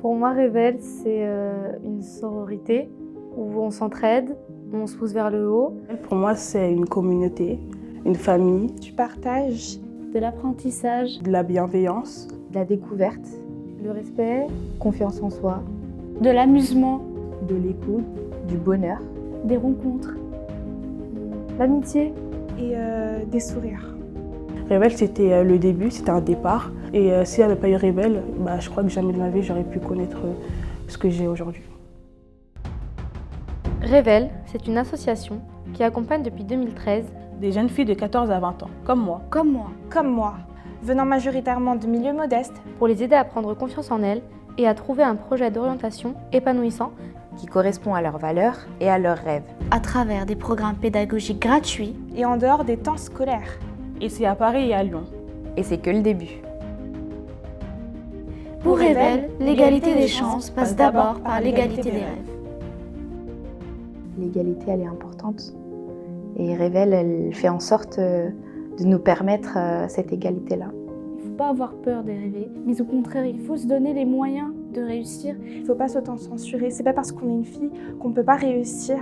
Pour moi, Révèle, c'est une sororité où on s'entraide, on se pousse vers le haut. Pour moi, c'est une communauté, une famille, du partage, de l'apprentissage, de la bienveillance, de la découverte, le respect, confiance en soi, de l'amusement, de l'écoute, du bonheur, des rencontres, l'amitié et des sourires. Révèle, c'était le début, c'était un départ. Et s'il n'y avait pas eu Révèle, je crois que jamais de ma vie, j'aurais pu connaître ce que j'ai aujourd'hui. Révèle, c'est une association qui accompagne depuis 2013 des jeunes filles de 14 à 20 ans, comme moi. Comme moi, venant majoritairement de milieux modestes, pour les aider à prendre confiance en elles et à trouver un projet d'orientation épanouissant qui correspond à leurs valeurs et à leurs rêves. À travers des programmes pédagogiques gratuits et en dehors des temps scolaires. Et c'est à Paris et à Lyon. Et c'est que le début. Pour Révèle, l'égalité des chances passe d'abord par l'égalité des rêves. L'égalité, elle est importante. Et Révèle, elle fait en sorte de nous permettre cette égalité-là. Il ne faut pas avoir peur de rêver, mais au contraire, il faut se donner les moyens de réussir. Il ne faut pas s'auto-censurer. C'est pas parce qu'on est une fille qu'on ne peut pas réussir.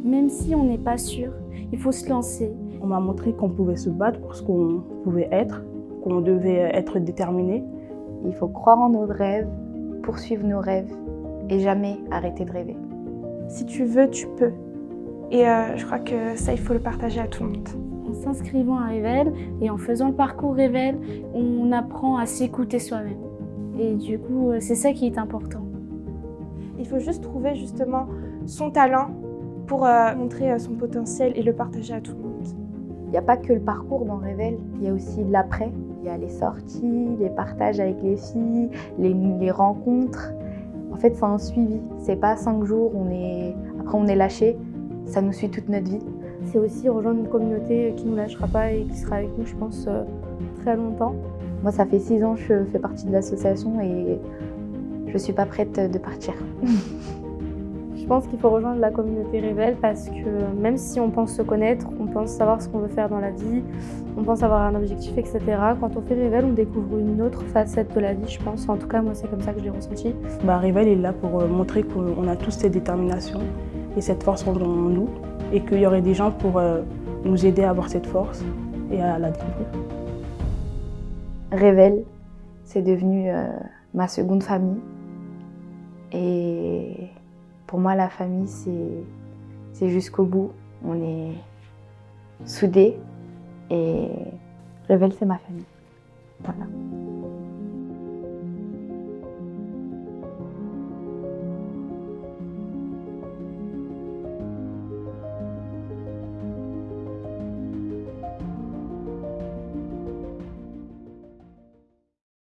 Même si on n'est pas sûr, il faut se lancer. On m'a montré qu'on pouvait se battre pour ce qu'on pouvait être, qu'on devait être déterminé. Il faut croire en nos rêves, poursuivre nos rêves et jamais arrêter de rêver. Si tu veux, tu peux. Et je crois que ça, il faut le partager à tout le monde. En s'inscrivant à Révèle et en faisant le parcours Révèle, on apprend à s'écouter soi-même. Et du coup, c'est ça qui est important. Il faut juste trouver justement son talent pour montrer son potentiel et le partager à tout le monde. Il n'y a pas que le parcours dans Révèle, il y a aussi l'après. Il y a les sorties, les partages avec les filles, les rencontres. En fait, c'est un suivi. C'est pas 5 jours, après on est lâché. Ça nous suit toute notre vie. C'est aussi rejoindre une communauté qui ne nous lâchera pas et qui sera avec nous, je pense, très longtemps. Moi, ça fait 6 ans que je fais partie de l'association et je ne suis pas prête de partir. Je pense qu'il faut rejoindre la communauté Révèle parce que même si on pense se connaître, on pense savoir ce qu'on veut faire dans la vie, on pense avoir un objectif, etc. Quand on fait Révèle, on découvre une autre facette de la vie, je pense. En tout cas, moi, c'est comme ça que je l'ai ressenti. Révèle est là pour montrer qu'on a tous cette détermination et cette force en nous et qu'il y aurait des gens pour nous aider à avoir cette force et à la découvrir. Révèle, c'est devenu ma seconde famille. Et pour moi, la famille, c'est jusqu'au bout. On est soudés et Révèle, c'est ma famille. Voilà.